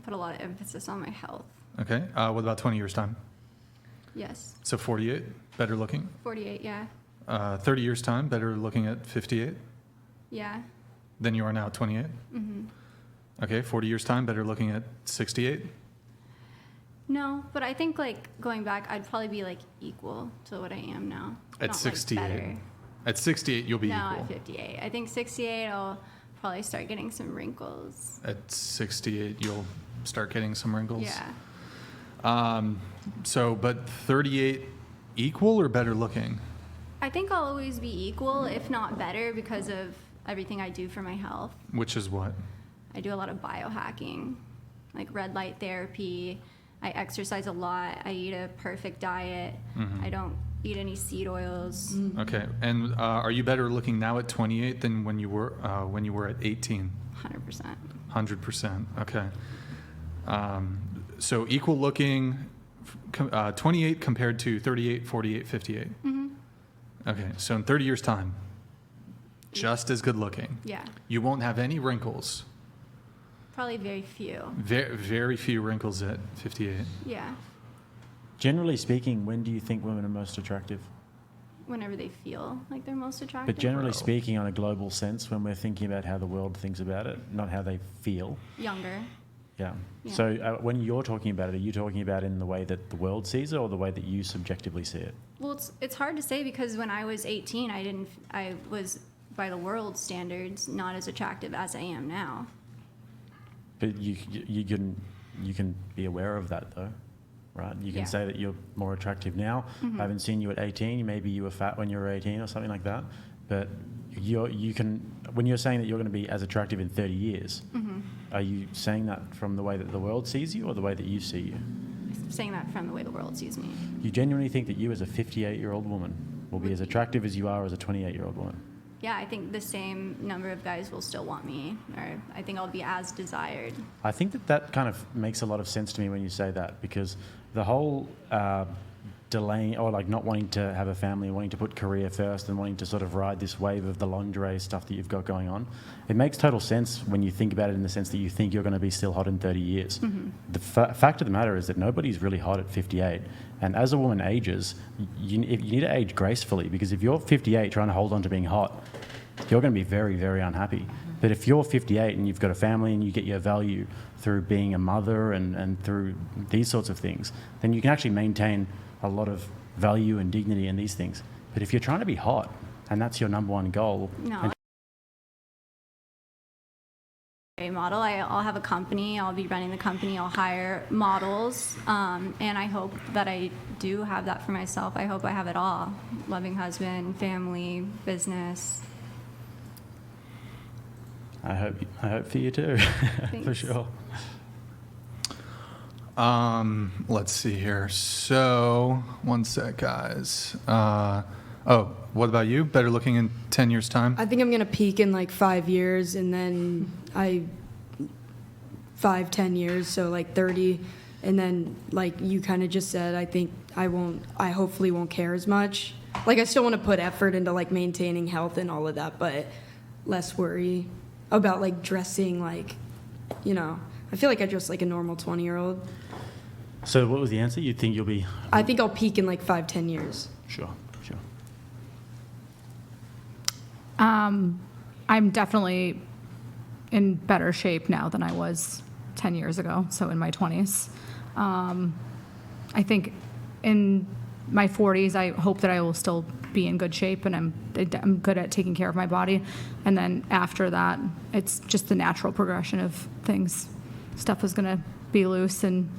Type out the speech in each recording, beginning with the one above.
Put a lot of emphasis on my health. Okay. What about 20 years' time? Yes. So 48, better looking. 48, yeah. 30 years' time, better looking at 58 Yeah. than you are now at 28. Mm-hmm. Okay. 40 years' time, better looking at 68. No, but I think like going back, I'd probably be like equal to what I am now. At Not, 68. Like, better. At 68, you'll be No, equal. at 58. I think 68, I'll probably start getting some wrinkles. At 68, you'll start getting some wrinkles. Yeah. But 38, equal or better looking? I think I'll always be equal, if not better, because of everything I do for my health. Which is what? I do a lot of biohacking, like red light therapy. I exercise a lot. I eat a perfect diet. Mm-hmm. I don't eat any seed oils. Okay. And are you better looking now at 28 than when you were at 18? 100%. 100%. Okay. So equal looking, 28 compared to 38, 48, 58. Mm-hmm. Okay. So in 30 years' time, just as good looking. Yeah. You won't have any wrinkles. Probably very few. Very, very few wrinkles at 58. Yeah. Generally speaking, when do you think women are most attractive? Whenever they feel like they're most attractive. But generally Bro. speaking, on a global sense, when we're thinking about how the world thinks about it, not how they feel. Younger. Yeah. Yeah. So when you're talking about it, are you talking about in the way that the world sees it or the way that you subjectively see it? Well, it's hard to say because when I was 18, I was by the world standards not as attractive as I am now. But you can be aware of that though, right? You can Yeah. say that you're more attractive now. Mm-hmm. I haven't seen you at 18. Maybe you were fat when you were 18 or something like that. But you can, when you're saying that you're going to be as attractive in 30 years, Mm-hmm. are you saying that from the way that the world sees you or the way that you see you? I'm saying that from the way the world sees me. You genuinely think that you as a 58-year-old woman will be as attractive as you are as a 28-year-old woman? Yeah, I think the same number of guys will still want me, or I think I'll be as desired. I think that kind of makes a lot of sense to me when you say that, because the whole delaying or like not wanting to have a family, wanting to put career first and wanting to sort of ride this wave of the lingerie stuff that you've got going on, it makes total sense when you think about it in the sense that you think you're going to be still hot in 30 years. Mm-hmm. The fact of the matter is that nobody's really hot at 58. And as a woman ages, you need to age gracefully, because if you're 58 trying to hold on to being hot, you're going to be very, very unhappy. But if you're 58 and you've got a family and you get your value through being a mother and through these sorts of things, then you can actually maintain a lot of value and dignity in these things. But if you're trying to be hot and that's your number one goal, No. A model. I'll have a company. I'll be running the company. I'll hire models, and I hope that I do have that for myself. I hope I have it all: loving husband, family, business. I hope for you too, for Thanks. sure. Let's see here. So, one sec, guys. What about you? Better looking in 10 years' time? I think I'm gonna peak in like 5 years, and then 10 years, so like 30, and then like you kind of just said, I think I hopefully won't care as much. Like I still want to put effort into like maintaining health and all of that, but less worry about like dressing like, I feel like I dress like a normal 20-year-old. So what was the answer? You think you'll be... I think I'll peak in like 5-10 years. Sure. I'm definitely in better shape now than I was 10 years ago, so in my 20s. I think in my 40s, I hope that I will still be in good shape, and I'm good at taking care of my body. And then after that, it's just the natural progression of things. Stuff is going to be loose, and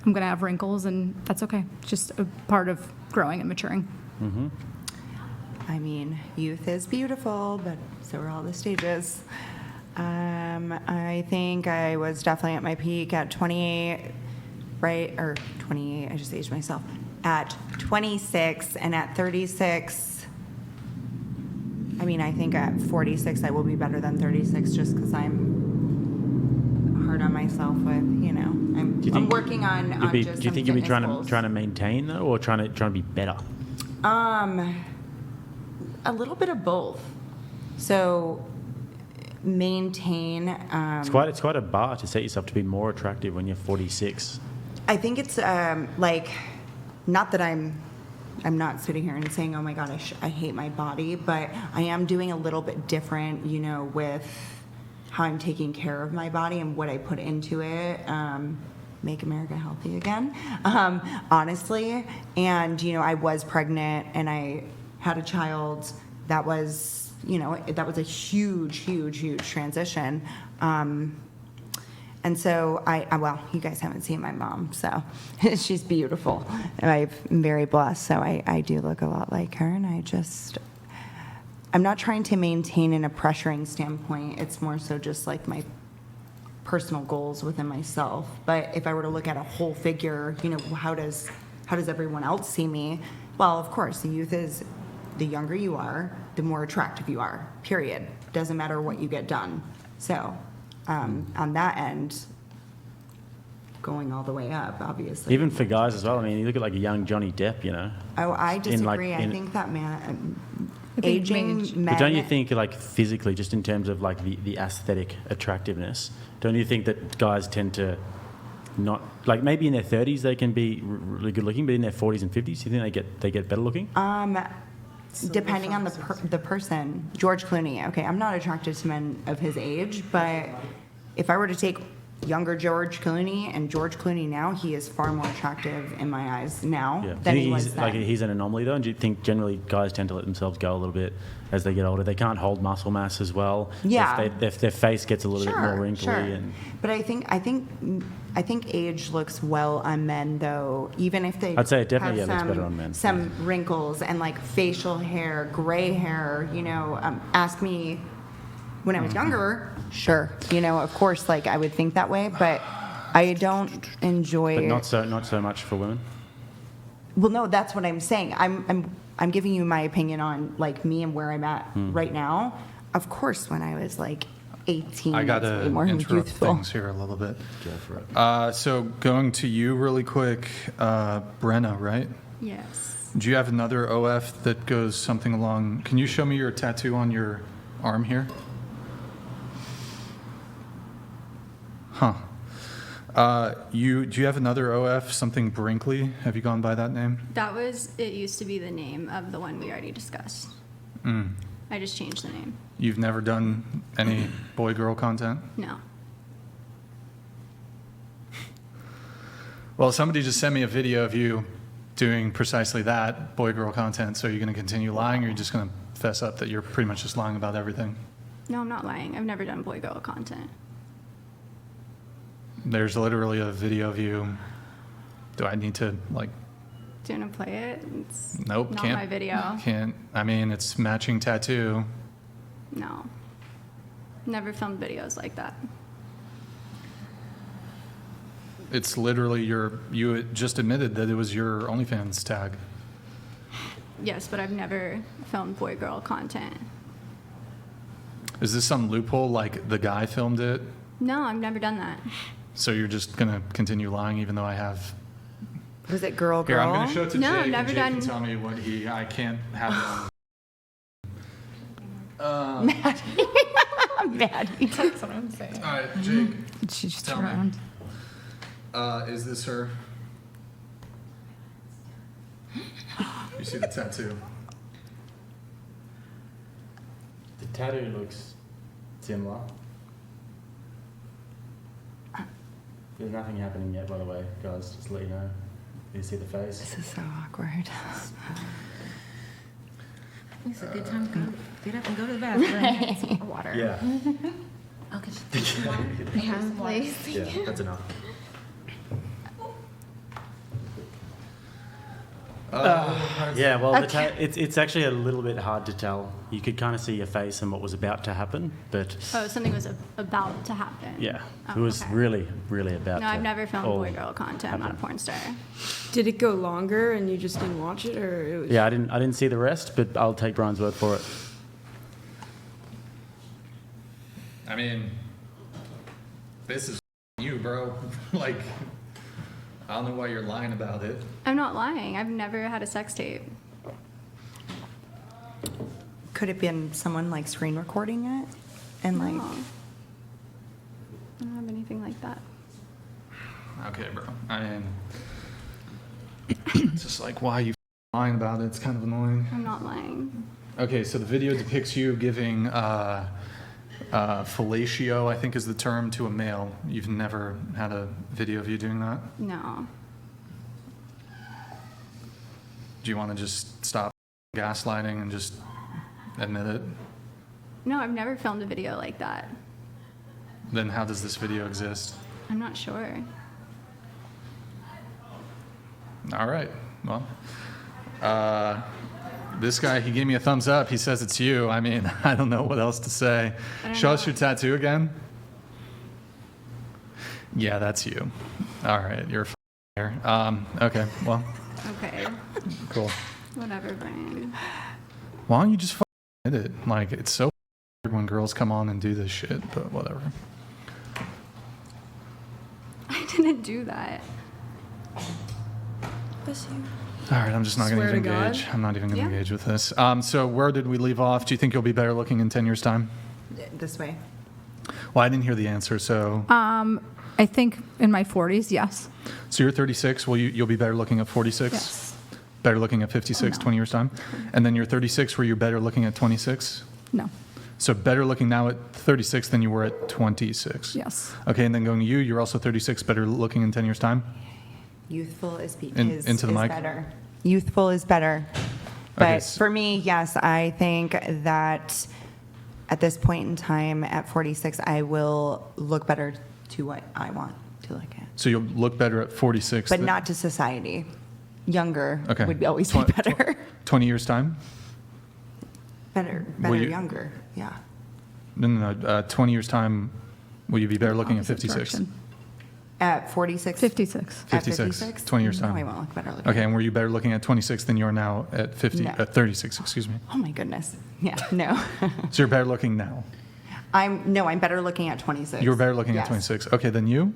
I'm going to have wrinkles, and that's okay. It's just a part of growing and maturing. Mm-hmm. I mean, youth is beautiful, but so are all the stages. I think I was definitely at my peak at 28, right? Or 28, I just aged myself. At 26 and at 36, I mean, I think at 46 I will be better than 36 just because I'm hard on myself with, I'm working on just Do you think you'll be trying to maintain though, or trying to be better? A little bit of both. So maintain. It's quite a bar to set yourself to be more attractive when you're 46. I think it's like, not that I'm not sitting here and saying, oh my God, I hate my body, but I am doing a little bit different, you know, with how I'm taking care of my body and what I put into it. Make America healthy again, honestly. And, you know, I was pregnant and I had a child. That was, you know, that was a huge transition. And so well, you guys haven't seen my mom, so she's beautiful. And I'm very blessed, so I do look a lot like her, and I'm not trying to maintain in a pressuring standpoint. It's more so just like my personal goals within myself. But if I were to look at a whole figure, you know, how does everyone else see me? Well, of course, the youth is, the younger you are, the more attractive you are, period. Doesn't matter what you get done. So on that end, going all the way up, obviously. Even for guys as well. I mean, you look at like a young Johnny Depp, you know. Oh, I disagree. I think that aging men. But don't you think, like, physically, just in terms of like the aesthetic attractiveness, don't you think that guys tend to not, like, maybe in their 30s they can be really good looking, but in their 40s and 50s, you think they get better looking? Depending on the person. George Clooney. Okay, I'm not attracted to men of his age, but if I were to take younger George Clooney and George Clooney now, he is far more attractive in my eyes now Yeah. than Do you he think was he's, then. like, he's an anomaly though? And do you think generally guys tend to let themselves go a little bit as they get older? They can't hold muscle mass as well. Yeah. If their face gets a little bit more wrinkly. Sure. And But I think age looks well on men, though, even if they I'd say it definitely have looks better on men. some wrinkles and like facial hair, gray hair. You know, ask me when I was younger. Sure, you know, of course, like I would think that way, but I don't enjoy. But not so much for women. Well, no, that's what I'm saying. I'm giving you my opinion on like me and where I'm at right now. Of course, when I was like 18, I got it's way to more interrupt youthful. things here a little bit. Go for it. So going to you really quick, Brenna, right? Yes. Do you have another OF that goes something along? Can you show me your tattoo on your arm here? Huh. Do you have another OF, something Brinkley? Have you gone by that name? It used to be the name of the one we already discussed. I just changed the name. You've never done any boy-girl content? No. Well, somebody just sent me a video of you doing precisely that, boy-girl content. So are you going to continue lying, or are you just going to fess up that you're pretty much just lying about everything? No, I'm not lying. I've never done boy-girl content. There's literally a video of you. Do I need to, like... Do you want to play it? It's Nope, not can't. my video. Can't. I mean, it's matching tattoo. No. Never filmed videos like that. It's literally you just admitted that it was your OnlyFans tag. Yes, but I've never filmed boy-girl content. Is this some loophole, like the guy filmed it? No, I've never done that. So you're just going to continue lying even though I have... Was it girl? Here, I'm going to show it to No, Jake, I've never and Jake done- can tell me what I can't have it on. Maddie. That's what I'm saying. All right, Jake, She just Tell me. around. is this her? You see the tattoo? The tattoo looks similar. There's nothing happening yet, by the way, guys. Just to let you know. You see the face. This is so awkward. It's a good time to go, get up and go to the bathroom. Get some water. Yeah. I'll get you some water. Yeah, please. Yeah, that's enough. Yeah, well, it's actually a little bit hard to tell. You could kind of see your face and what was about to happen, but Oh, something was about to happen. yeah, Oh, it was okay. really, really about No, to I've never filmed all boy-girl content. I'm not a happen. porn star. Did it go longer and you just didn't watch it, or it was? Yeah, I didn't see the rest, but I'll take Brian's word for it. I mean, this is you, bro. Like, I don't know why you're lying about it. I'm not lying. I've never had a sex tape. Could it been someone like screen recording it? And like, No. I don't have anything like that. Okay, bro. I mean, it's just like, why are you lying about it? It's kind of annoying. I'm not lying. Okay, so the video depicts you giving fellatio, I think is the term, to a male. You've never had a video of you doing that? No. Do you want to just stop gaslighting and just admit it? No, I've never filmed a video like that. Then how does this video exist? I'm not sure. All right. Well, this guy, he gave me a thumbs up. He says it's you. I mean, I don't know what else to say. Show us your tattoo again. Yeah, that's you. All right. You're a here. Okay. Well, Okay. cool. Whatever, Brian. Why don't you just admit it? Like, it's so weird when girls come on and do this shit, but whatever. I didn't do that. Bless you. All right, I'm just not going to Swear even to God? engage. I'm not even going to Yeah. engage with this. So where did we leave off? Do you think you'll be better looking in 10 years' time? this way. Well, I didn't hear the answer. So, I think in my 40s, yes. so you're 36. Well, you'll be better looking at 46. Yes. Better looking at 56, 20 years' time. And then you're 36. Were you better looking at 26? No. So better looking now at 36 than you were at 26. Yes. Okay, and then going to you, you're also 36. Better looking in 10 years' time. Youthful is, Into the mic. better. Youthful is better. But Okay, for me, yes, I think that at this point in time, at 46, I will look better to what I want to look at. So you'll look better at 46. But not to society. Younger Okay. would always be better. 20 years' time. Better, Will you- younger. Yeah. No. 20 years' time, will you be better looking at Opposite 56? direction. At 46? 56. At 56, 20 years' time. No, I won't look better looking. Okay, and were you better looking at 26 than you are now at 50, No. at 36, excuse me? Oh my goodness. Yeah, no. So you're better looking now. I'm better looking at 26. You're better looking Yes. at 26. Okay, then you?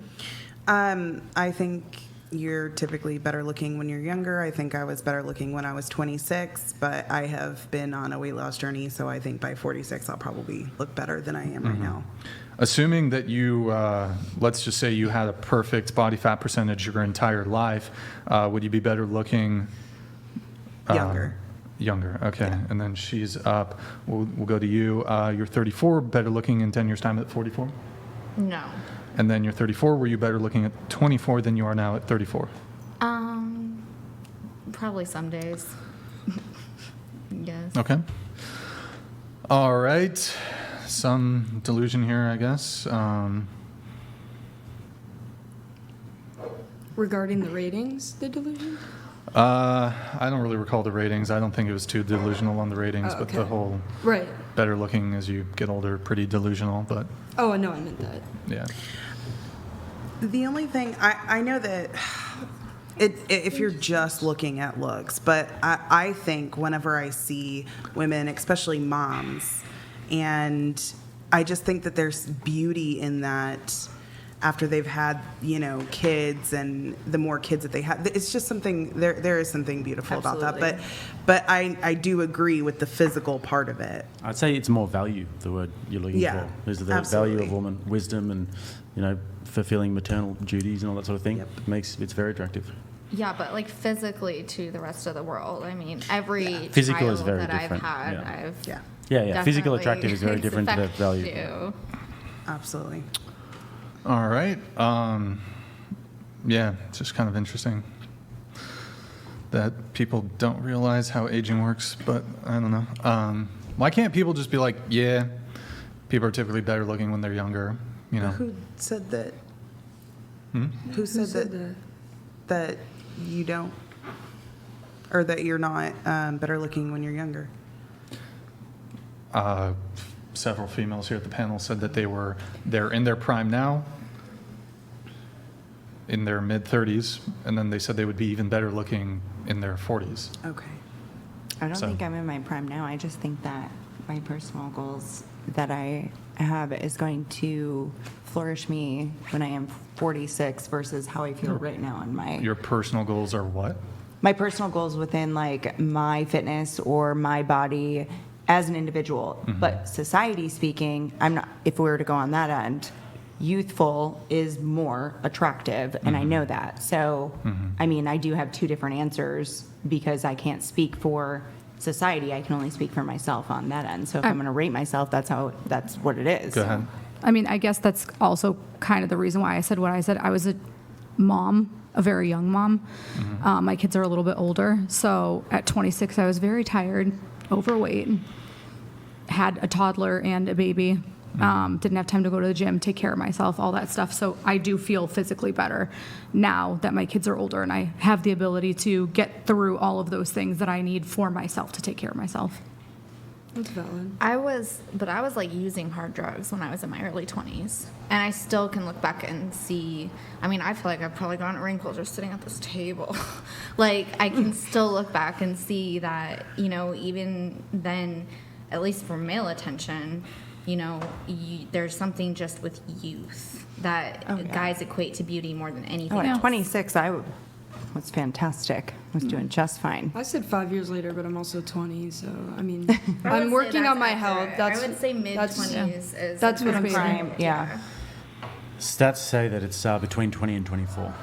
I think you're typically better looking when you're younger. I think I was better looking when I was 26, but I have been on a weight loss journey, so I think by 46 I'll probably look better than I am Mm-hmm. right now. Assuming that you, let's just say you had a perfect body fat percentage your entire life, would you be better looking? Younger. Younger, okay. And then she's up. We'll go to you. You're 34, better looking in 10 years' time at 44? No. And then you're 34, were you better looking at 24 than you are now at 34? Probably some days. Yes. Okay. All right. Some delusion here, I guess. Regarding the ratings, the delusion? I don't really recall the ratings. I don't think it was too delusional on the ratings, Oh, but the okay. whole Right. better looking as you get older, pretty delusional, but Oh, no, I meant that. yeah. The only thing, I know that if you're just looking at looks, but I think whenever I see women, especially moms, and I just think that there's beauty in that after they've had, kids, and the more kids that they have, it's just something, there is something beautiful about that. Absolutely. But I do agree with the physical part of it. I'd say it's more value, the word you're looking Yeah, for. Is the absolutely. value of woman, wisdom, and, fulfilling maternal duties and all that sort of thing. Yep. It's very attractive. Yeah, but like physically to the rest of the world. I mean, every Physical child is very that different, I've had, yeah. I've Yeah, Yeah. Physical definitely attractive is very different to the expect value. to. absolutely. All right. Yeah, it's just kind of interesting that people don't realize how aging works, but I don't know. Why can't people just be like, yeah, people are typically better looking when they're younger, Who said that? Who said that you don't, or that you're not better looking when you're younger? Several females here at the panel said that they're in their prime now, in their mid-30s, and then they said they would be even better looking in their 40s. Okay. I don't So- think I'm in my prime now. I just think that my personal goals that I have is going to flourish me when I am 46 versus how I feel right now in my Your personal goals are what? my personal goals within like my fitness or my body as an individual. But society speaking, I'm not, if we were to go on that end, youthful is more attractive, and I know that. So, I mean, I do have two different answers because I can't speak for society. I can only speak for myself on that end. So if I'm going to rate myself, that's what it is. Go ahead. I mean, I guess that's also kind of the reason why I said what I said. I was a mom, a very young mom. My kids are a little bit older. So at 26, I was very tired, overweight, had a toddler and a baby. Didn't have time to go to the gym, take care of myself, all that stuff. So I do feel physically better now that my kids are older and I have the ability to get through all of those things that I need for myself to take care of myself. That's valid. I was like using hard drugs when I was in my early 20s. And I still can look back and see, I mean, I feel like I've probably gotten wrinkles just sitting at this table. Like, I can still look back and see that, you know, even then, at least for male attention, you know, there's something just with youth that guys equate to beauty more than anything Oh, at else. 26, I was fantastic. I was doing just fine. I said 5 years later, but I'm also 20, so I mean, I I'm would say working that's on my accurate. health. That's I would say that's- mid-20s is that's what I'm Prime, saying. yeah. Stats say that it's between 20 and 24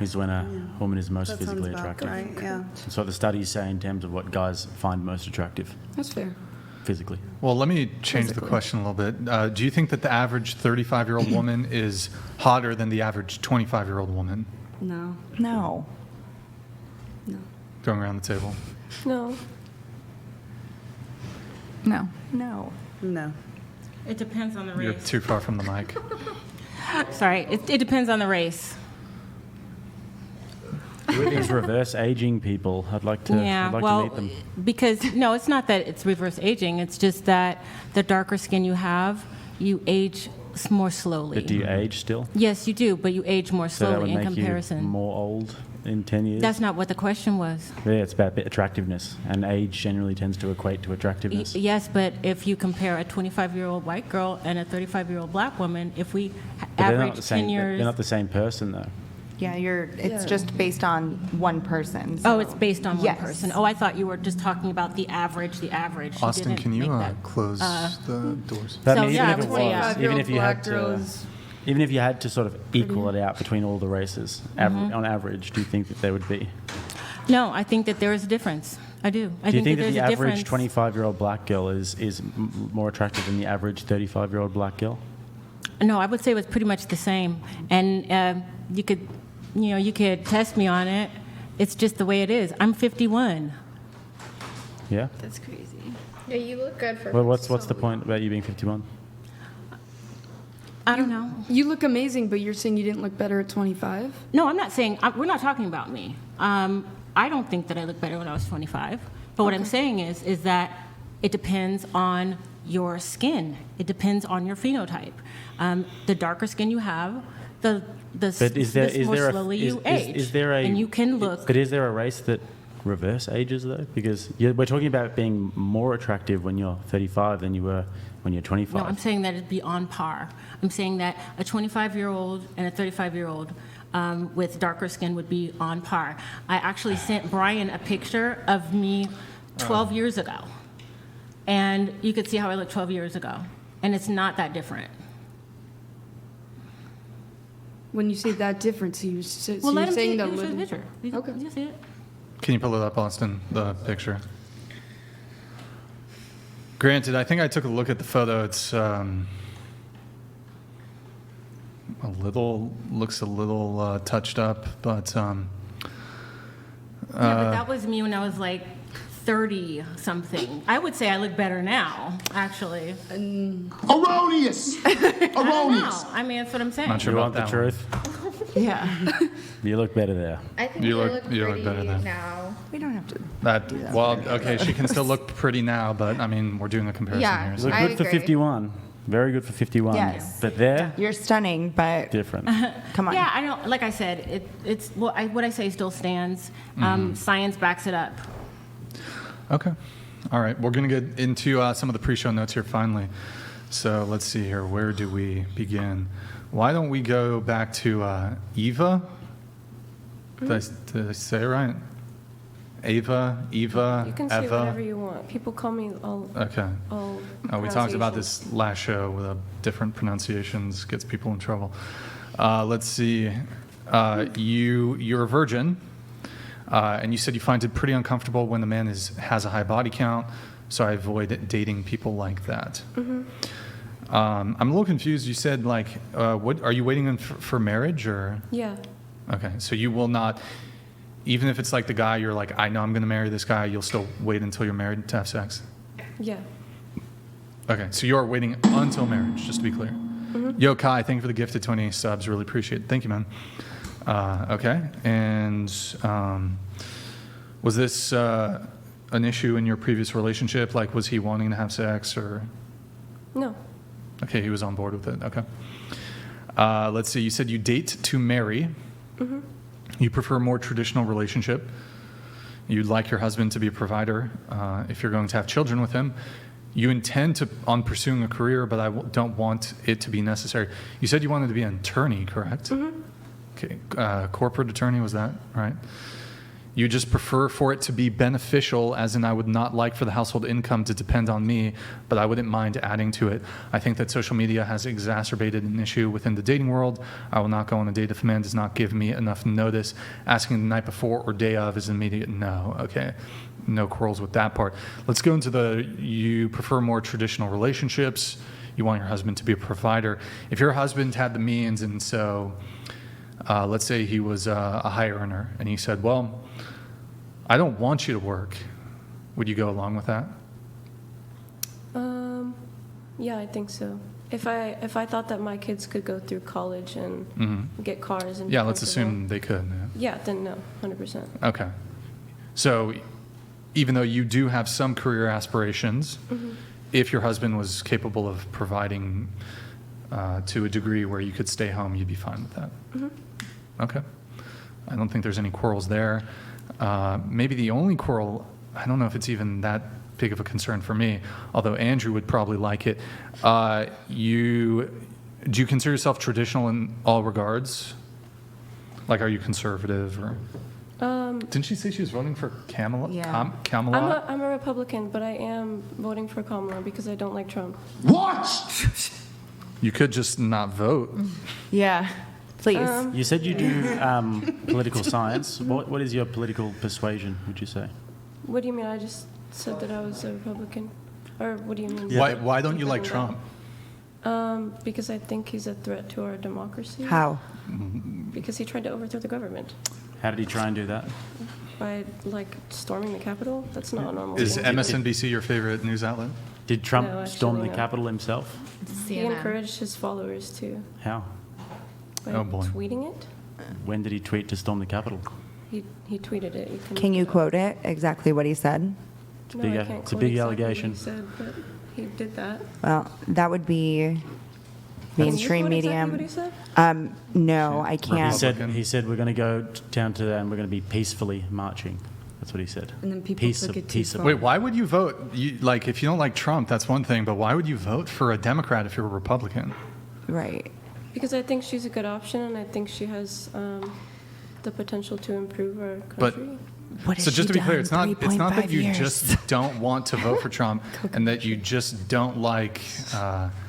is when a woman is most That sounds physically about attractive. right, yeah. That's what the studies say in terms of what guys find most attractive That's fair. physically. Well, let me change the question a little bit. Do you think that the average 35-year-old woman is hotter than the average 25-year-old woman? No. No. Going around the table. No. No. No. No. It depends on the You're race. too far from the mic. Sorry, it depends on the race. These reverse aging people, I'd like to meet them. because no, it's not that it's reverse aging. It's just that the darker skin you have, you age more slowly. But do you age still? Yes, you do, but you age more So that would slowly in make comparison. you more old in 10 years? That's not what the question was. Yeah, it's about attractiveness, and age generally tends to equate to attractiveness. Yes, but if you compare a 25-year-old white girl and a 35-year-old black woman, if we But they're not average the 10 same. years... They're not the same person, though. Yeah, it's just based on one person. Oh, so- it's based on one Yes. person. Oh, I thought you were just talking about the average. You Austin, didn't can you make that. close the doors? But So, I mean, yeah, even if it 25-year-old was, even if you had black girl to, is even if you had to sort of equal it out between all the races, on average, do you think that there would be? No, I think that there is a difference. I do. I Do you think that there's the a average difference. 25-year-old black girl is more attractive than the average 35-year-old black girl? No, I would say it was pretty much the same. And you could test me on it. It's just the way it is. I'm 51. Yeah. That's crazy. Yeah, you look good for Well, what's the point about you being 51? I don't know. You look amazing, but you're saying you didn't look better at 25? No, I'm not saying, we're not talking about me. I don't think that I look better when I was 25. But what I'm saying is that it depends on your skin. It depends on your phenotype. The darker skin you have, the But more slowly you age. Is there a? And you can look. But is there a race that reverse ages though? Because we're talking about being more attractive when you're 35 than you were when you're 25. No, I'm saying that it'd be on par. I'm saying that a 25-year-old and a 35-year-old with darker skin would be on par. I actually sent Brian a picture of me 12 years ago. And you could see how I looked 12 years ago. And it's not that different. When you say that difference, you're Let him saying see, that show the living. picture. You Okay. you see it? Can you pull it up, Austin, the picture? Granted, I think I took a look at the photo. It's looks a little touched up, but Yeah, but that was me when I was like 30 something. I would say I look better now, actually. Erroneous! I don't know. Erroneous! I mean, that's what I'm saying. not sure You about want the that one. truth? Yeah. You look better there. I think You you look- look you look pretty better then. now. We don't have to. Okay, she can still look pretty now, but I mean, we're doing a comparison Yeah. here. You So. look I good for agree. 51. Very good for 51. Yes. But there, You're stunning, but different. come on. Yeah, I don't. Like I said, it's well, what I say still stands. Science backs it up. Okay. All right. We're going to get into some of the pre-show notes here finally. So let's see here. Where do we begin? Why don't we go back to Eva? Did I say it right? Eva, You can say Eva. whatever you want. People call me all. Okay. all We talked about pronunciations. this last show with different pronunciations gets people in trouble. Let's see. You're a virgin, and you said you find it pretty uncomfortable when the man has a high body count, so I avoid dating people like that. I'm a little confused. You said what are you waiting for marriage or? Yeah. Okay, so you will not, even if it's like the guy you're like, I know I'm going to marry this guy, you'll still wait until you're married to have sex? Yeah. Okay, so you are waiting until marriage, just to be clear. Yo, Kai, thank you for the gift of 20 subs. Really appreciate it. Thank you, man. Okay, and was this an issue in your previous relationship? Like, was he wanting to have sex or? No. Okay, he was on board with it. Okay. Let's see, you said you date to marry. You prefer a more traditional relationship. You'd like your husband to be a provider if you're going to have children with him. You intend on pursuing a career, but I don't want it to be necessary. You said you wanted to be an attorney, correct? Okay, corporate attorney, was that right? You just prefer for it to be beneficial, as in I would not like for the household income to depend on me, but I wouldn't mind adding to it. I think that social media has exacerbated an issue within the dating world. I will not go on a date if a man does not give me enough notice. Asking the night before or day of is an immediate no. Okay, no quarrels with that part. Let's go into you prefer more traditional relationships. You want your husband to be a provider. If your husband had the means, and so let's say he was a high earner, and he said, well, I don't want you to work. Would you go along with that? Yeah, I think so. If I thought that my kids could go through college and get cars and Yeah, be let's comfortable, assume they could. Yeah, then no, 100%. Okay. So even though you do have some career aspirations, if your husband was capable of providing to a degree where you could stay home, you'd be fine with that? Okay. I don't think there's any quarrels there. Maybe the only quarrel, I don't know if it's even that big of a concern for me, although Andrew would probably like it. Do you consider yourself traditional in all regards? Like, are you conservative or? Didn't she say she was voting for Camelot? Yeah. Camelot? I'm a Republican, but I am voting for Kamala because I don't like Trump. What? You could just not vote. Yeah, please. You said you do political science. What is your political persuasion, would you say? What do you mean? I just said that I was a Republican. Or what do you mean? Why don't you like Trump? Because I think he's a threat to our democracy. How? Because he tried to overthrow the government How did he try and do that? by storming the Capitol. That's not a normal Is thing. MSNBC your favorite news outlet? Did Trump No, storm actually, the no. Capitol himself? He CNN. encouraged his followers to How? by Oh, boy. tweeting it. When did he tweet to storm the Capitol? He tweeted it. Can you look it up. quote it exactly what he said? No, big- I can't it's a quote big exactly what allegation. He said, but he did that. Well, that would be Can you mainstream quote exactly medium. what he said? No, I He can't. said we're going to go down to and we're going to be peacefully marching. That's what he said. And then people took it too peaceable. far. Wait, why would you vote? If you don't like Trump, that's one thing, but why would you vote for a Democrat if you're a Republican? Right. Because I think she's a good option, and I think she has the potential to improve our But- country. What has So just she to be clear, done? it's not that 3.5 you years. just don't want to vote for Trump and that you just don't like,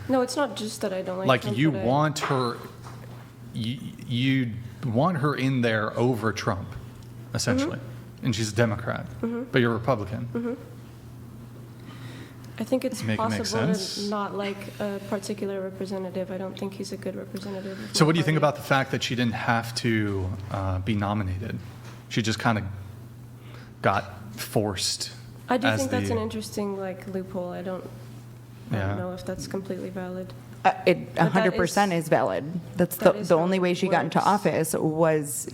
No, it's not just that I don't like Trump, you but want her, you want her in there over Trump, essentially. And she's a Democrat, but you're a Republican. I think it's Make it make possible sense. to not like a particular representative. I don't think he's a good representative. of So my what do you think party. about the fact that she didn't have to be nominated? She just kind of got forced. I do as think that's the- an interesting loophole. I don't Yeah. know if that's completely valid. It that 100% is- is valid. That's that is the how only way it she got into works. office was,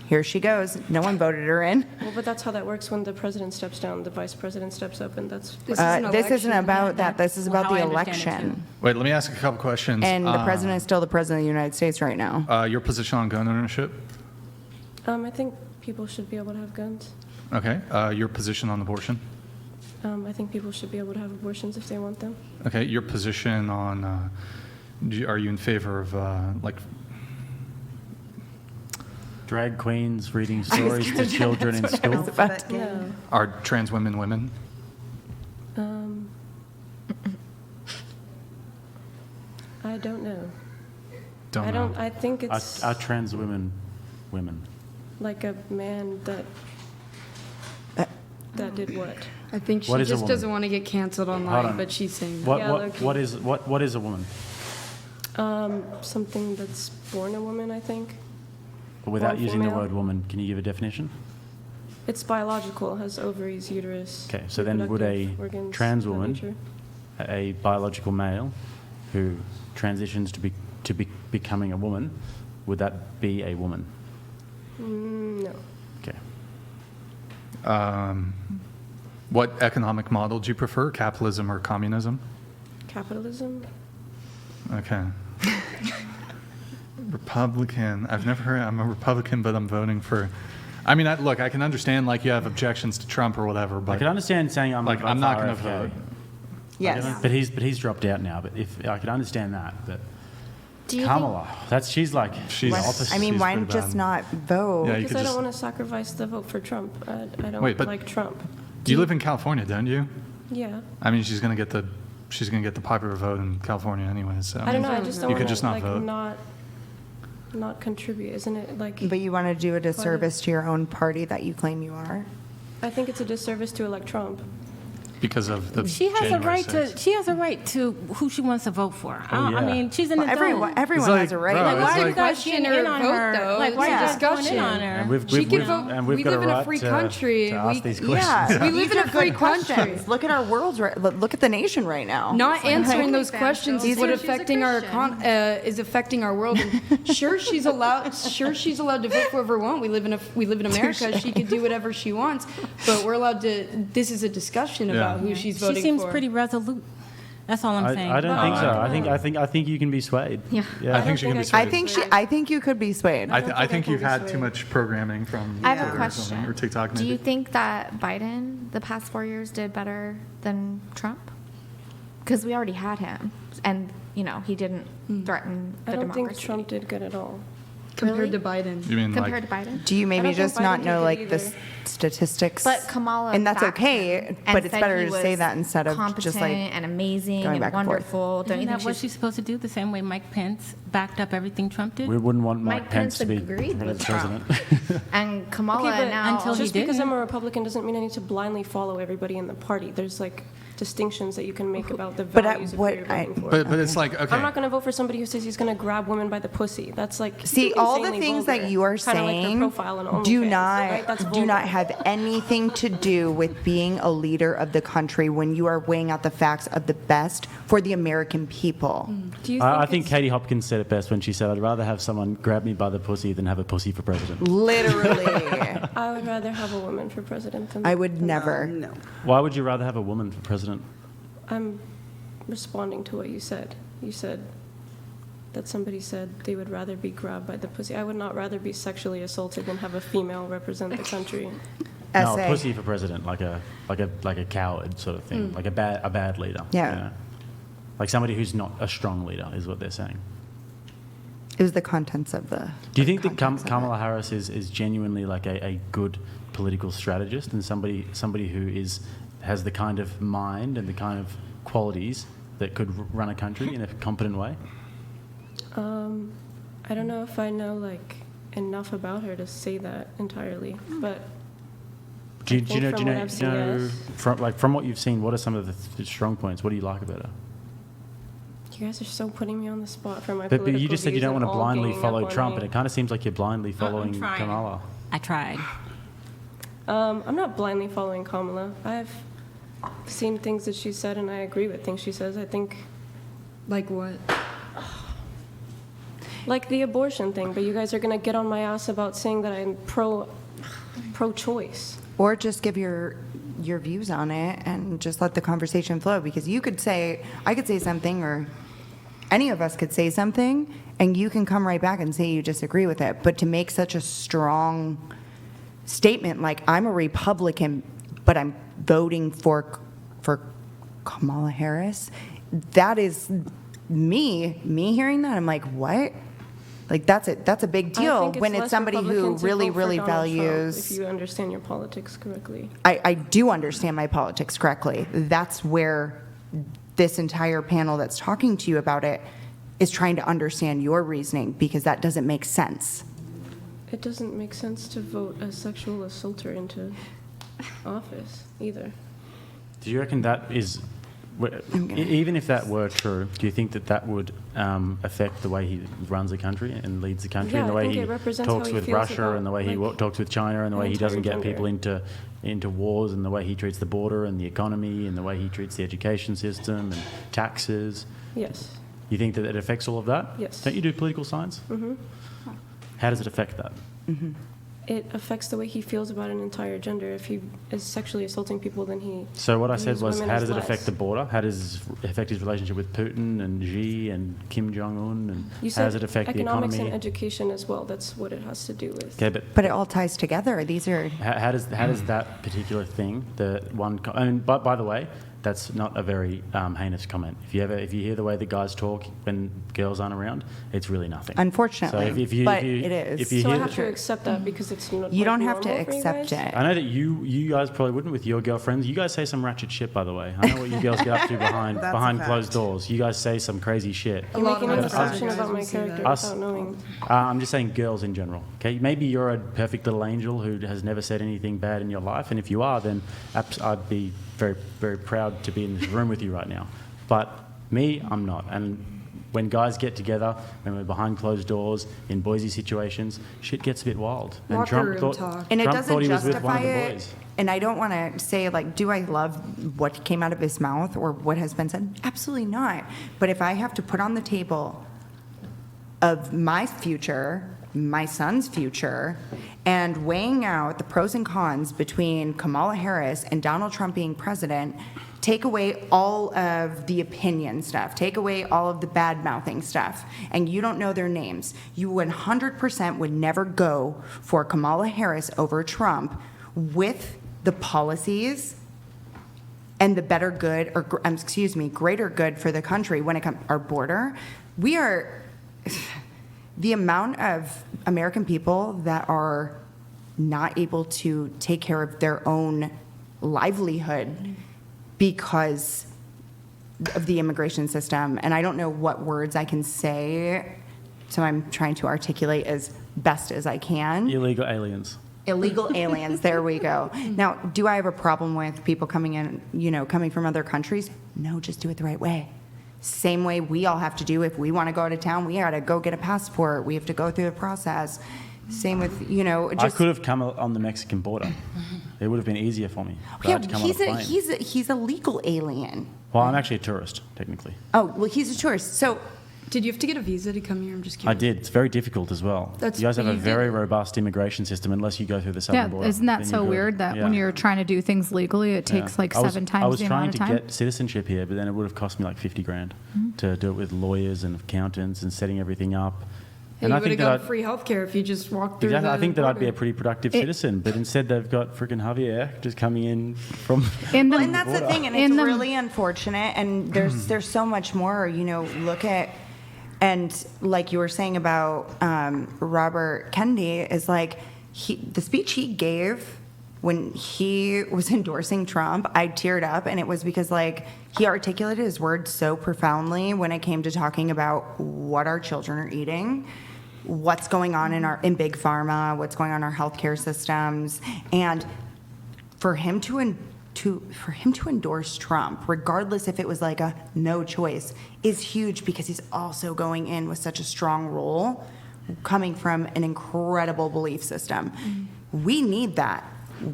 here she goes. No one voted her in. Well, but that's how that works. When the president steps down, the vice president steps up, and that's This is an This isn't election. about that. This is about How the I understand it, election. Wait, let me ask a couple questions. And the president is still the president of the United States right now. Your position on gun ownership? I think people should be able to have guns. Okay. Your position on abortion? I think people should be able to have abortions if they want them. Okay. Your position on, are you in favor of drag queens reading stories to children in school. No. Are trans women women? I don't know. Don't I know. don't. I think Are, it's are trans women women? like a man that did what? I think she What is a just woman? doesn't want to get canceled Hold online, on. but she's saying What Yeah, what low-key. what is a woman? Something that's born a woman, I think. Without Or using the female. word woman, can you give a definition? It's biological, has ovaries, uterus. Okay, so then would a reproductive organs, trans of that woman, nature. a biological male who transitions to becoming a woman, would that be a woman? No. Okay. What economic model do you prefer, capitalism or communism? Capitalism? Okay. Republican. I've never heard. I'm a Republican, but I'm voting for. I mean, look, I can understand like you have objections to Trump or whatever, I but can understand saying I'm like by I'm not far going to AFK. vote. Yes. But he's dropped out now. But if I could understand that, but Do you Kamala, she's like She's- the opposite. I mean, She's why pretty just bad. not vote? Yeah, you Because could I just. don't want to sacrifice the vote for Trump. I don't Wait, but- like Trump. You live in California, don't you? Yeah. I mean, she's going to get the popular vote in California anyway. So I don't know. I just don't You want could just to not like vote. not contribute. Isn't it like? But you want to do a disservice to your own party that you claim you are? I think it's a disservice to elect Trump. because of the She has a January right 6th. to. She has a right to who she wants to vote for. I yeah. mean, she's an Well, adult. everyone It's has a like, right. bro, Like, it's why are you like- guys Question getting or in on vote, her? though. Like, why It's are a you guys going in discussion. on her? And we've, She we've, can we've, vote. and we've We got live a in a right free to, country. to ask We- these questions. Yeah, We live these in a are free good country. questions. Look at our worlds. Look at the nation right now. Not answering those OnlyFans questions girl. is what She's a affecting our Christian. is affecting our world. And sure, she's allowed. Sure, she's allowed to vote for whoever wants. We live in America. She can do whatever she wants, but we're allowed to. This is a discussion about who she's She voting seems for. pretty resolute. That's all I'm saying. I don't think so. No, I think you can be swayed. Yeah. I think she can be think swayed. I think you could be swayed. I think can you've be had too swayed. much programming from I have a Twitter or something, question. or TikTok Do maybe. you think that Biden, the past 4 years, did better than Trump? Because we already had him, and he didn't threaten the I don't democracy. think Trump did good at all. compared Really? to Biden. You mean compared like to Biden. Do you I maybe don't think just Biden not did know good like the either. statistics? But Kamala, and that's backed okay. him But and it's said better he to say was that instead of just like competent and amazing going and back and forth. wonderful. Don't you Isn't think that what she's supposed to do? The same way Mike Pence backed up everything Trump did? We wouldn't want Mike, Mike Pence Pence to be agreed with president. And Kamala Okay, but now. until he Just because didn't. I'm a Republican doesn't mean I need to blindly follow everybody in the party. There's like distinctions that you can make about the But values of who what you're voting for. but it's like okay. I'm not going to vote for somebody who says he's going to grab women by the pussy. That's like See, all the insanely things vulgar. that you are Kinda like their saying profile on do OnlyFans, not right? That's do not vulgar. have anything to do with being a leader of the country when you are weighing out the facts of the best for the American people. Do you I think it's- Katie Hopkins said it best when she said, "I'd rather have someone grab me by the pussy than have a pussy for president." Literally, I would rather have a woman for president than I would never. No. Why would you rather have a woman for president? I'm responding to what you said. You said that somebody said they would rather be grabbed by the pussy. I would not rather be sexually assaulted than have a female represent the country. No, a Essay. pussy for president, like a coward sort of thing, like a bad leader. Yeah. you know? Like somebody who's not a strong leader is what they're saying. It was the contents of the. Do you think that contents of it. Kamala Harris is genuinely like a good political strategist and somebody who has the kind of mind and the kind of qualities that could run a country in a competent way? I don't know if I know like enough about her to say that entirely, but Do you, I do you think know? from Do you what know? I've Do seen, you know yes. from what you've seen, what are some of the strong points? What do you like about her? you guys are so putting me on the spot for my But political you just said you views don't and want to all blindly ganging follow up on Trump, me. and it kind of seems like you're blindly following trying. Kamala. I tried. I'm not blindly following Kamala. I've seen things that she said, and I agree with things she says. I think, Like what? like the abortion thing, but you guys are gonna get on my ass about saying that I'm pro-choice. Or just give your views on it and just let the conversation flow, because you could say, I could say something, or any of us could say something, and you can come right back and say you disagree with it. But to make such a strong statement like, I'm a Republican, but I'm voting for Kamala Harris, that is me hearing that, I'm like, what? Like that's a big I deal think when it's less somebody who Republicans really, vote for really Donald Trump, values. if you understand your politics correctly. I do understand my politics correctly. That's where this entire panel that's talking to you about it is trying to understand your reasoning, because that doesn't make sense. It doesn't make sense to vote a sexual assaulter into office either. Do you reckon that is, even if that were true, do you think that that would affect the way he runs the country and leads the country, Yeah, and the I way think he it represents talks how he with feels Russia, about, and the way he like, talks with China, and the way he doesn't get anti-gender. people into wars, and the way he treats the border and the economy, and the way he treats the education system and taxes? Yes. You think that it affects all of that? Yes. Don't you do political science? Mm-hmm. How does it affect that? It affects the way he feels about an entire gender. If he is sexually assaulting people, then he. So what I said views was, women how as does it less. affect the border? How does it affect his relationship with Putin and Xi and Kim Jong-un? And You how said does it affect the economics economy? and education as well. That's what it has to do with. Okay, But it all ties together. These are how does that particular thing, the one? I mean, by the way, that's not a very heinous comment. If you hear the way the guys talk when girls aren't around, it's really nothing. unfortunately, So if you but it is. if you So I hear have the, to accept that because it's not. You like, don't have to normal for you accept guys? it. I know that you guys probably wouldn't with your girlfriends. You guys say some ratchet shit, by the way. I know what you girls get up to behind That's a behind fact. closed doors. You guys say some crazy shit. You're making an Us- assumption about my character us- without knowing. I'm just saying girls in general. Okay, maybe you're a perfect little angel who has never said anything bad in your life, and if you are, then I'd be very, very proud to be in this room with you right now. But me, I'm not. And when guys get together, when we're behind closed doors in Boise situations, shit gets a bit wild. And Locker room talk. And it Trump doesn't thought he was with one justify of the it. boys. And I don't want to say, like, do I love what came out of his mouth or what has been said? Absolutely not. But if I have to put on the table of my future, my son's future, and weighing out the pros and cons between Kamala Harris and Donald Trump being president, take away all of the opinion stuff, take away all of the bad-mouthing stuff, and you don't know their names, you 100% would never go for Kamala Harris over Trump with the policies and the better good, or greater good for the country when it comes our border. We are the amount of American people that are not able to take care of their own livelihood because of the immigration system. And I don't know what words I can say, so I'm trying to articulate as best as I can. Illegal aliens. Illegal aliens, there we go. Now, do I have a problem with people coming in, coming from other countries? No, just do it the right way. Same way we all have to do if we want to go out of town, we got to go get a passport. We have to go through the process. Same with, just... I could have come on the Mexican border. It would have been easier for me. But I Yeah, had to come on a plane. he's a legal alien. Well, I'm actually a tourist, technically. Oh, well, he's a tourist. So Did you have to get a visa to come here? I'm just I curious. did. It's very difficult as well. That's- you guys have a you did- very robust immigration system unless you go through the southern Yeah, border. isn't that Then so you're good. weird that when Yeah. you're trying to do things legally, it takes Yeah. like I was- 7 I times was the amount of trying time? to get citizenship here, but then it would have cost me like 50 grand to do it with lawyers and accountants and setting everything up. Hey, and you I would think have that got free healthcare if you just walked through exactly, the I think that I'd be a border. pretty productive citizen, but instead they've got freaking Javier just coming in from. In the, Well, and that's the thing, and it's In the- really unfortunate. And there's so much more. Look at, and like you were saying about Robert Kennedy is like the speech he gave when he was endorsing Trump. I teared up, and it was because like he articulated his words so profoundly when it came to talking about what our children are eating, what's going on in big pharma, what's going on in our healthcare systems, and for him to endorse Trump, regardless if it was like a no choice, is huge because he's also going in with such a strong role, coming from an incredible belief system. We need that.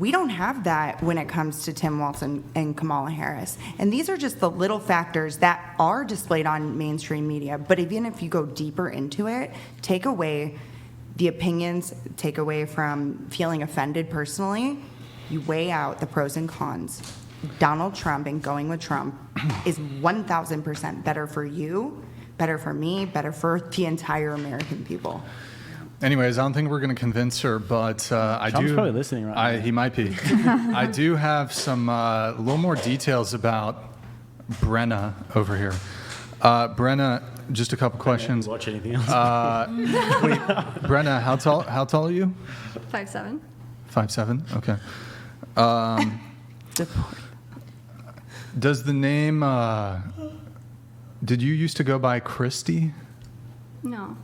We don't have that when it comes to Tim Walz and Kamala Harris. And these are just the little factors that are displayed on mainstream media. But even if you go deeper into it, take away the opinions, take away from feeling offended personally, you weigh out the pros and cons. Donald Trump and going with Trump is 1,000% better for you, better for me, better for the entire American people. Anyways, I don't think we're going to convince her, but I Trump's do. probably listening right now. He might be. I do have some a little more details about Brenna over here. Brenna just a couple questions. Watch anything else? Wait, Brenna, how tall are you? 5'7". 5'7". Okay. Does the name? Did you used to go by Christy? No.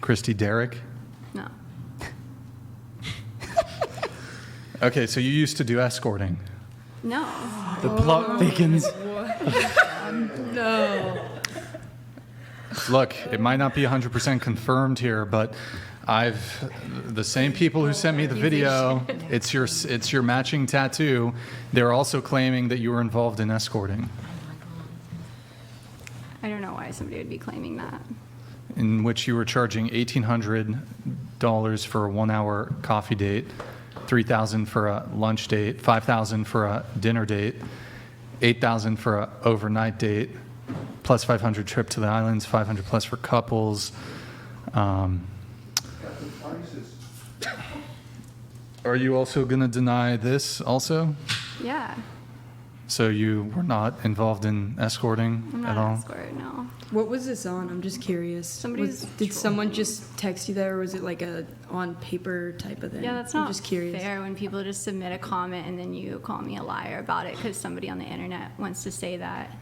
Christy Derrick? No. Okay, so you used to do escorting. No. The plot thickens. No. Look, it might not be 100% confirmed here, but the same people who sent me the video, it's your matching tattoo. They're also claiming that you were involved in escorting, I don't know why somebody would be claiming that. in which you were charging $1,800 for a 1-hour coffee date, $3,000 for a lunch date, $5,000 for a dinner date, $8,000 for a overnight date, plus $500 trip to the islands, $500 plus for couples. Are you also going to deny this also? Yeah. So you were not involved in escorting I'm at not all? an escort, no. What was this on? I'm just curious. Did someone just text you that, or was it like a on paper type of thing? Yeah, that's I'm not just curious. fair when people just submit a comment and then you call me a liar about it because somebody on the internet wants to say that.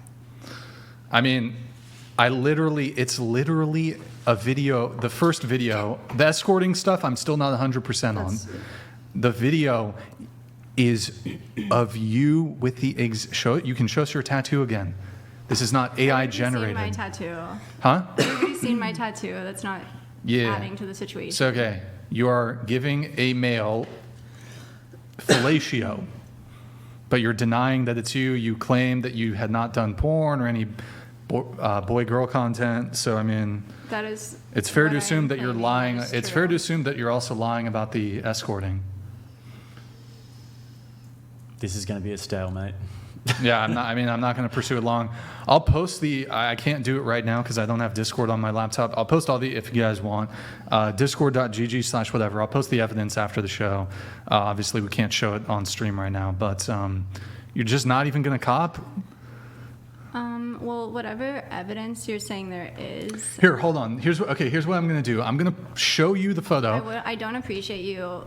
I mean, it's literally a video, the first video. The escorting stuff, I'm still not 100% on. The video is of you with the you can show us your tattoo again. This is not AI generated. Everybody's seen my tattoo. Huh? Everybody's seen my tattoo. That's not adding to the situation. It's okay. You are giving a male fellatio, but you're denying that it's you. You claim that you had not done porn or any boy-girl content. So, I mean, that is. It's fair what to I assume am that you're claiming lying. is It's true. fair to assume that you're also lying about the escorting. This is going to be a stalemate. Yeah, I'm not going to pursue it long. I'll post I can't do it right now because I don't have Discord on my laptop. I'll post if you guys want, discord.gg/whatever. I'll post the evidence after the show. Obviously, we can't show it on stream right now, but you're just not even going to cop? Well, whatever evidence you're saying there is. Here, hold on. Here's what I'm going to do. I'm going to show you the photo. I don't appreciate you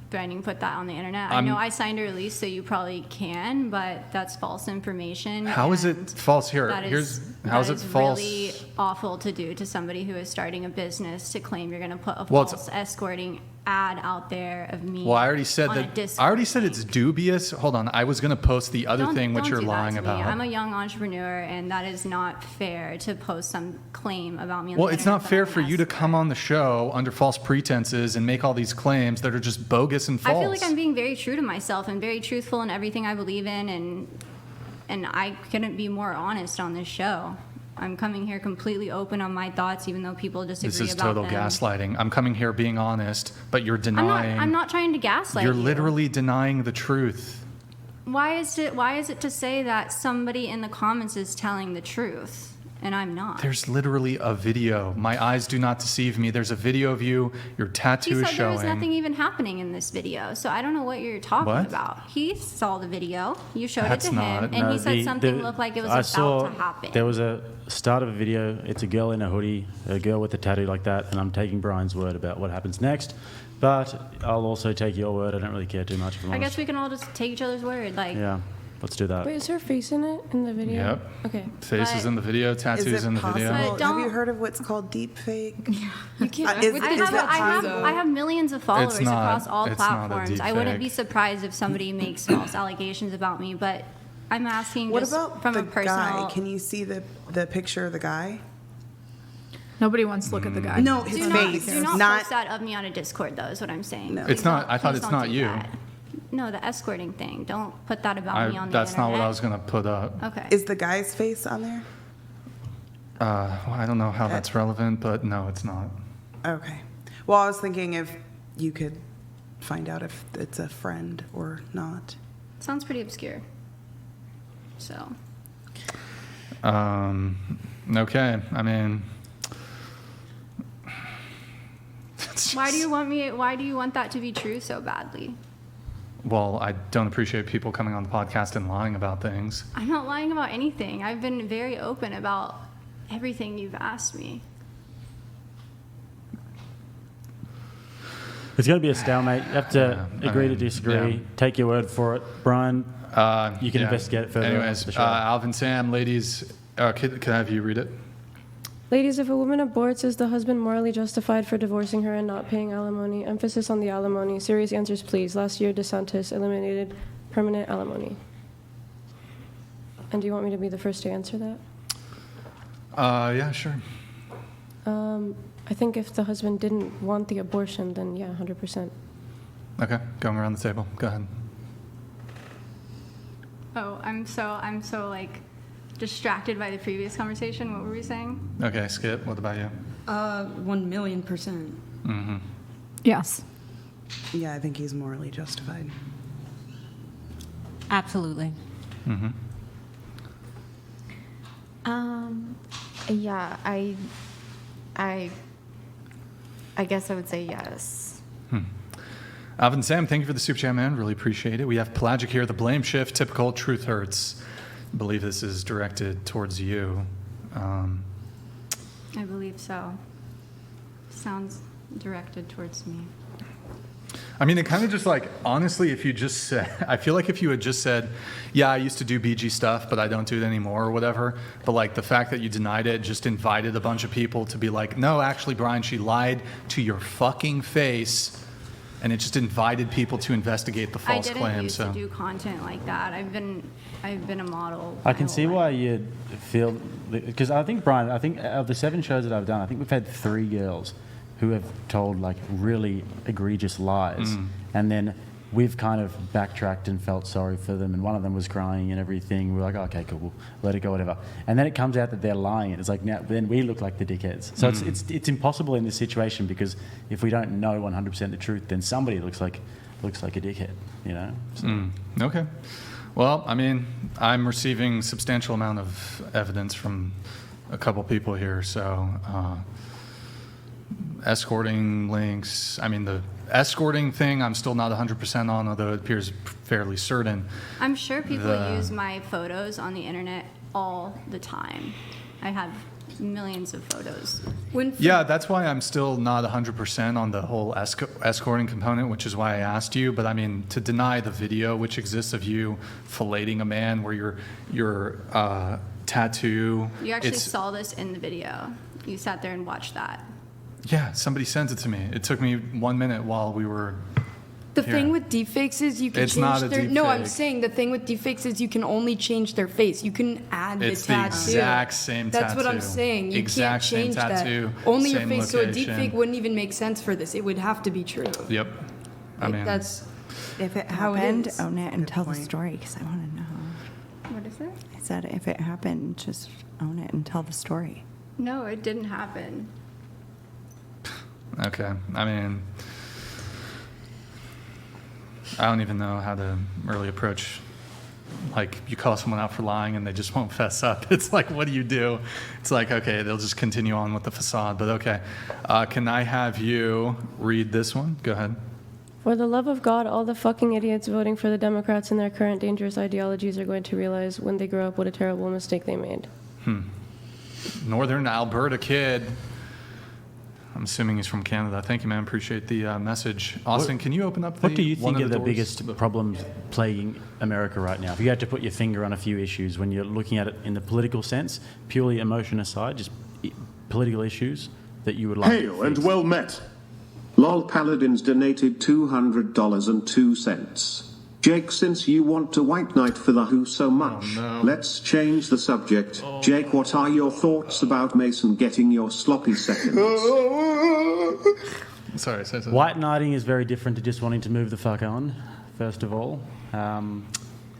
threatening to put that on the internet. I know I signed a release, so you probably can, but that's false information. How is it false? How is it false? Really awful to do to somebody who is starting a business to claim you're going to put a false escorting ad out there of me. Well, I already said it's dubious. Hold on. I was going to post the other thing which you're lying about. I'm a young entrepreneur, and that is not fair to post some claim about me on the Well, it's internet not fair for you to come on the show under false pretenses and make all these claims that are just bogus and false. I feel like I'm being very true to myself and very truthful in everything I believe in, and I couldn't be more honest on this show. I'm coming here completely open on my thoughts, even though people disagree about them. This is total gaslighting. I'm coming here being honest, but you're denying. I'm not trying to gaslight you. You're literally denying the truth. Why is it to say that somebody in the comments is telling the truth? And I'm not. There's literally a video. My eyes do not deceive me. There's a video of you. Your tattoo is showing. He said there was nothing even happening in this video, so I don't know what you're talking about. He saw the video. You showed it to him, and he said something looked like it was about to happen. There was a start of a video. It's a girl in a hoodie, a girl with a tattoo like that, and I'm taking Brian's word about what happens next. But I'll also take your word. I don't really care too much. I guess we can all just take each other's word. Yeah. Let's do that. Wait, is her face in it in the video? Yep. Okay. Face is in the video, tattoos in the video. Have you heard of what's called deep fake? You can't. I have millions of followers across all it's not a platforms. I wouldn't be surprised if somebody makes false allegations about me, but I'm asking What just about from the a personal. guy? Can you see the picture of the guy? Nobody wants to look at the guy. No, his face. Do not post that of me on a Discord, though, is what I'm saying. No. It's not. I thought Please it's don't not do you. that. No, the escorting thing. Don't put that about me on the That's internet. not what I was going to put up. Okay. Is the guy's face on there? Well, I don't know how that's relevant, but no, it's not. Okay. Well, I was thinking if you could find out if it's a friend or not. Sounds pretty obscure. So. Okay. I mean. Why do you want that to be true so badly? Well, I don't appreciate people coming on the podcast and lying about things. I'm not lying about anything. I've been very open about everything you've asked me. It's going to be a stalemate. You have to agree to disagree. yeah. Take your word for it. Brian, you can Yeah. investigate it further. Anyways, the show. Alvin, Sam, ladies, can I have you read it? Ladies, if a woman aborts, is the husband morally justified for divorcing her and not paying alimony? Emphasis on the alimony. Serious answers, please. Last year, DeSantis eliminated permanent alimony. And do you want me to be the first to answer that? Yeah, sure. I think if the husband didn't want the abortion, then yeah, 100%. Okay, going around the table. Go ahead. Oh, I'm so like distracted by the previous conversation. What were we saying? Okay, Skip, what about you? 1,000,000%. Mm-hmm. Yes. Yeah, I think he's morally justified. Absolutely. Mm-hmm. Yeah, I guess I would say yes. Alvin, Sam, thank you for the super chat, man. Really appreciate it. We have Pelagic here. The blame shift, typical truth hurts. I believe this is directed towards you. I believe so. Sounds directed towards me. I mean, it kind of just like, honestly, if you just said, I feel like if you had just said, yeah, I used to do BG stuff, but I don't do it anymore or whatever. But like the fact that you denied it just invited a bunch of people to be like, no, actually, Brian, she lied to your fucking face. And it just invited people to investigate the false I didn't claim. used to do content like that. I've been a model. I my can whole see life. why you'd feel, because I think, Brian, I think of the 7 shows that I've done, I think we've had 3 girls who have told like really egregious lies. And then we've kind of backtracked and felt sorry for them. And one of them was crying and everything. We're like, okay, cool, we'll let it go, whatever. And then it comes out that they're lying. And it's like, now then we look like the dickheads. So it's impossible in this situation, because if we don't know 100% the truth, then somebody looks like a dickhead, you know? So. Okay. Well, I mean, I'm receiving substantial amount of evidence from a couple people here. So escorting links, I mean, the escorting thing I'm still not 100% on, although it appears fairly certain. I'm sure people use my photos on the internet all the time. I have millions of photos. Yeah, that's why I'm still not 100% on the whole escorting component, which is why I asked you. But I mean, to deny the video which exists of you filleting a man where your tattoo. You actually saw this in the video. You sat there and watched that. Yeah, somebody sent it to me. It took me 1 minute while we were. The here. thing with deepfakes is you can It's change not a their. No, I'm deepfake. saying the thing with deepfakes is you can only change their face. You can add It's the the tattoo. exact same That's what I'm tattoo. saying. You Exact can't same change tattoo, that. Only your same face. location. So a deepfake wouldn't even make sense for this. It would have to be true. Yep. I Like, mean, that's If it how it happened, is. own it and Good tell the point. story, because I want to know. What is it? I said, if it happened, just own it and tell the story. No, it didn't happen. okay. I mean, I don't even know how to really approach. Like, you call someone out for lying and they just won't fess up. It's like, what do you do? It's like, okay, they'll just continue on with the facade. But okay, can I have you read this one? Go ahead. For the love of God, all the fucking idiots voting for the Democrats and their current dangerous ideologies are going to realize when they grow up what a terrible mistake they made. Northern Alberta kid. I'm assuming he's from Canada. Thank you, man. Appreciate the message. Austin, can you open up What do you one think of are the doors? biggest problems plaguing America right now? If you had to put your finger on a few issues when you're looking at it in the political sense, purely emotion aside, just political issues that you would like to Hail and fix. well met. Lol Paladins donated $200.02. Jake, since you want to white knight for the Who so much, no. let's change the subject. Jake, what are your thoughts about Mason getting your sloppy seconds? Sorry, say something. White knighting is very different to just wanting to move the fuck on, first of all. I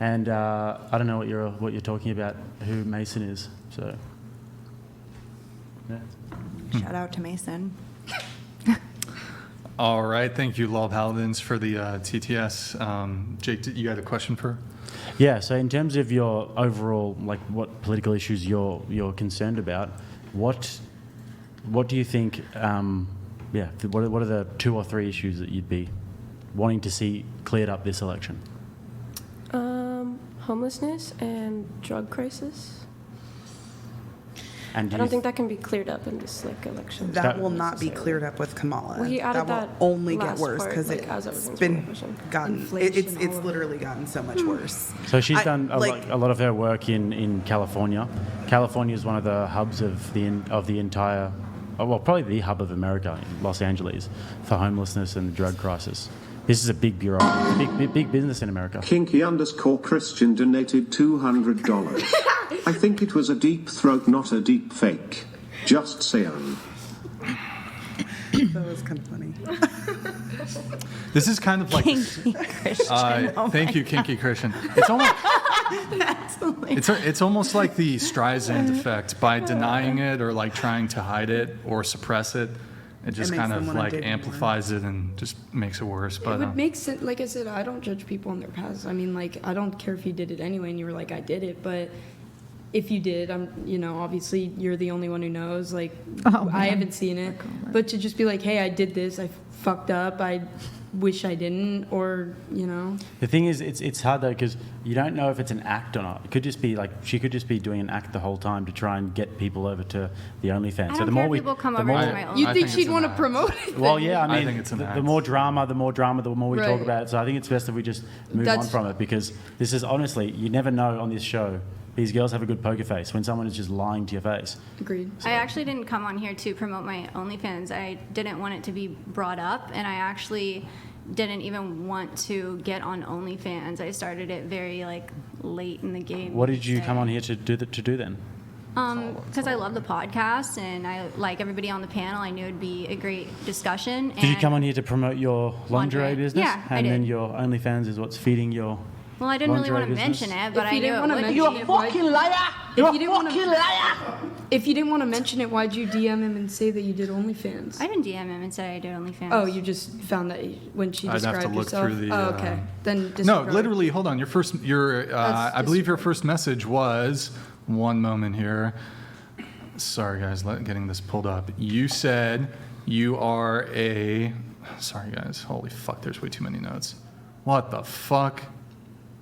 don't know what you're talking about, who Mason is. So, yeah. Shout out to Mason. All right. Thank you, Law Paladins, for the TTS. Jake, you had a question for? Yeah. So, in terms of your overall, like, what political issues you're concerned about, what do you think? What are the 2 or 3 issues that you'd be wanting to see cleared up this election? Homelessness and drug crisis. And I don't think that can be cleared up in this like election. That will not be cleared up with Kamala. Well, he added will that only get last worse part, because like, as I was it's answering the been question. gotten. Inflation, all It's of literally gotten so much worse. So she's I- done like- a lot of her work in California. California is one of the hubs of the entire, well, probably the hub of America, in Los Angeles, for homelessness and the drug crisis. This is a big bureau, big business in America. Kinky_Christian donated $200. I think it was a deep throat, not a deep fake. Just saying. That was kind of funny. This is kind of like Kinky Christian. thank you, Kinky Christian. It's almost it's almost like the Streisand effect. By denying it or like trying to hide it or suppress it, it just makes kind them of wanna like dig more. amplifies it and just makes it worse. It But would make sense. Like I said, I don't judge people on their past. I mean, like, I don't care if you did it anyway and you were like, I did it, but if you did, obviously you're the only one who knows. Like, Oh, I man. haven't seen it. But to just be like, hey, I did this, I fucked up, I wish I didn't, or, The thing is, it's hard though because you don't know if it's an act or not. It could just be like she could just be doing an act the whole time to try and get people over to the OnlyFans. I so don't the care more if we, people come the over more, to my own. you'd I think think she'd it's want to an promote it. well, yeah, I mean, think it's an the act. more drama, the more we talk Right. about it. So I think it's best if we just move on That's- from it because this is honestly, you never know on this show. These girls have a good poker face when someone is just lying to your face. Agreed. I actually didn't come on here to promote my OnlyFans. I didn't want it to be brought up, and I actually didn't even want to get on OnlyFans. I started it very like late in the game. What did you say. come on here to do then? Because I love the podcast and I like everybody on the panel. I knew it'd be a great discussion. Did you come on here to promote your lingerie Lingerie. business? Yeah, I and then did. your OnlyFans is what's feeding your. Well, I didn't really want to lingerie business? mention it, but If I you knew didn't it wanna would mention be. it, if you didn't want to mention it, why'd you DM him and say that you did OnlyFans? I didn't DM him and say I did OnlyFans. Oh, you just found that when she I'd have to described look herself. through the, oh, okay. Then no, disregard. literally. Hold on. I believe your first message was one moment here. Sorry, guys, getting this pulled up. You said you are a. Sorry, guys. Holy fuck, there's way too many notes. What the fuck?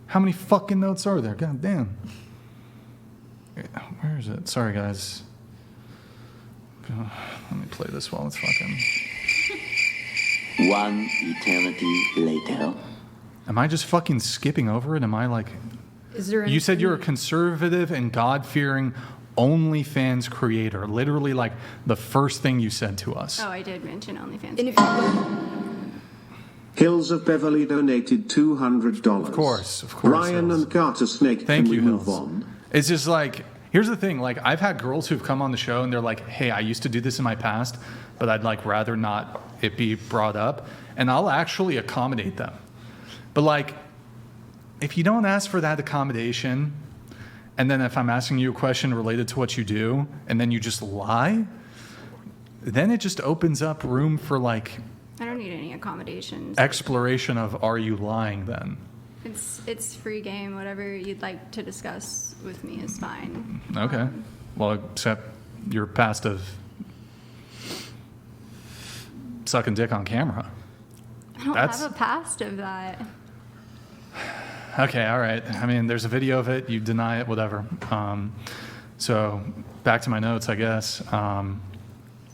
How many fucking notes are there? God damn. Where is it? Sorry, guys. Let me play this while it's fucking. One eternity later. Am I just fucking skipping over it? Am I like. Is there You said anything- you're a conservative and God-fearing OnlyFans creator. Literally, like the first thing you said to us. Oh, I did mention OnlyFans. And if you Hills of Beverly donated $200. Of course, Ryan Hills. and Carter Snake, Thank can we you, move Hills. on? It's just like, here's the thing. Like, I've had girls who've come on the show and they're like, hey, I used to do this in my past, but I'd like rather not it be brought up. And I'll actually accommodate them. But like, if you don't ask for that accommodation, and then if I'm asking you a question related to what you do, and then you just lie, then it just opens up room for like I don't need any accommodations. exploration of, are you lying then? It's free game. Whatever you'd like to discuss with me is fine. Okay. Well, except your past of sucking dick on camera. I don't That's- have a past of that. Okay, all right. I mean, there's a video of it. You deny it, whatever. So back to my notes, I guess.